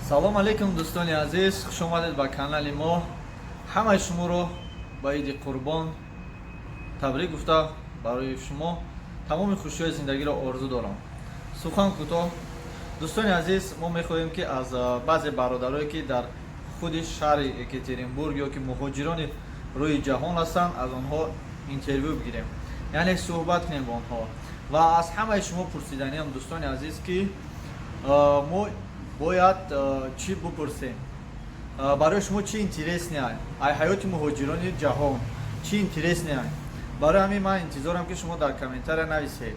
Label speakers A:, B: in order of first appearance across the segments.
A: салом алейкум дӯстони азиз, хуш омадед ба канали мо. Ҳамаи шуморо ба иди қурбон табрик гуфта барои шумо тамоми хушиҳои зиндагиро орзу дорам. Сухан кӯтоҳ дӯстони азиз, мо мехоҳем ки аз баъзе бародарое ки дар худи шаҳри Екатеринбург ё ки муҳоҷирони рӯи ҷаҳон ҳастанд, аз онҳо интервю бигирем, яъне суҳбат кунем бо онҳо. Ва аз ҳамаи шумо пурсиданиам дӯстони азиз ки мо бояд чӣ бупурсем, барои шумо чӣ интереснее ай ҳаёти муҳоҷирони ҷаҳон чӣ интереснее. Барои ҳамин ман интизорам ки шумо дар комментария нависед.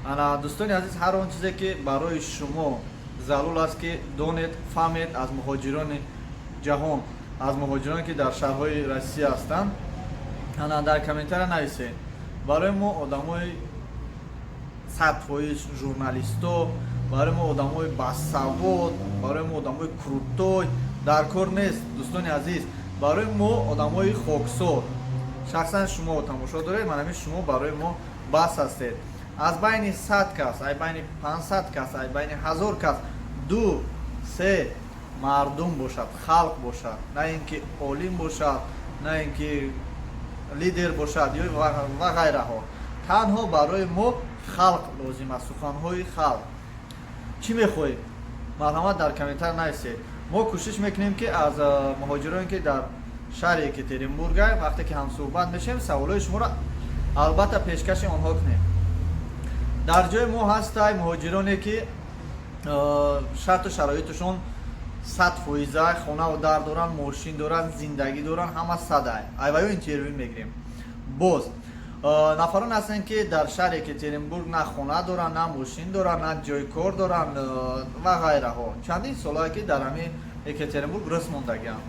A: Ана дӯстони азиз, ҳар он чизе ки барои шумо зарур аст ки донед, фаҳмед аз муҳоҷирони ҷаҳон, аз муҳоҷироне ки дар шаҳрҳои Россия ҳастанд, ана дар комментария нависед. Барои мо одамои сатҳои журналисто, барои мо одамои басавод, барои мо одамои крутой дар кор нест дӯстони азиз. Барои мо одамои хоксор, шахсан шумо тамошо доред, манами шумо барои мо бас ҳастед. Аз байни 100 кас, ай байни 500 кас, ай байни 1000 кас 2-3 мардум бошад, халқ бошад, на ин ки олим бошад, на ин ки лидер бошад ё ва ғайраҳо. Танҳо барои мо халқ лозим аст, суханҳои халқ. Чӣ мехоҳем? Марҳамат дар комментар нависед. Мо кӯшиш мекунем ки аз муҳоҷироне ки дар шаҳри Екатеринбург вақте ки ҳамсӯҳбат мешавем, саволҳои шуморо албатта пешкаши онҳо кунем. Дар ҷои мо ҳастай муҳоҷироне ки шарту шароиташон 100%, хонаву дар доранд, мошин доранд, зиндагӣ доранд, ҳама садай. Айваё интервю мегирем. Боз нафарон ҳастанд ки дар шаҳри Екатеринбург на хона доранд, на мошин доранд, на ҷои кор доранд ва ғайраҳо. Чандин солае ки дар ҳамин Екатеринбург рӯз мондагиам.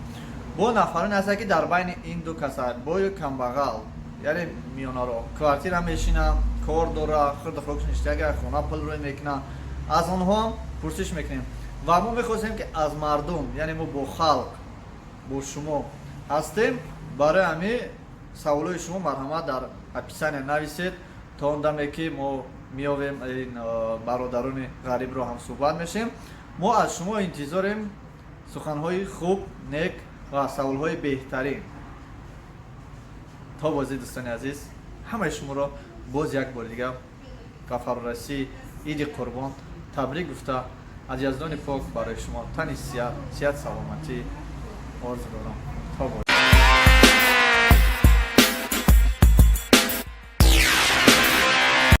A: Бо нафарон ҳастанд ки дар байни ин ду каса, бою камбағал, яъне миёнаро квартира мешинанд, кор доранд, хурду хурӯш ништага, хона пулрӯй мекунанд. Аз онҳо пурсиш мекунем ва мо мехостем ки аз мардум, яъне мо бо халқ, бо шумо ҳастем. Барои ҳамин саволҳои шумо марҳамат дар описание нависед, то он даме ки мо меовем ин бародарони ғарибро ҳам суҳбат мешем. Мо аз шумо интизорем суханҳои хуб, нек ва саволҳои беҳтарин. То бози дӯстони азиз, ҳамаи шуморо боз як бори дигар ба фарорасии иди қурбон табрик гуфта аз яздони пок барои шумо тани сиҳат, саломатӣ орзу дорам. То боз.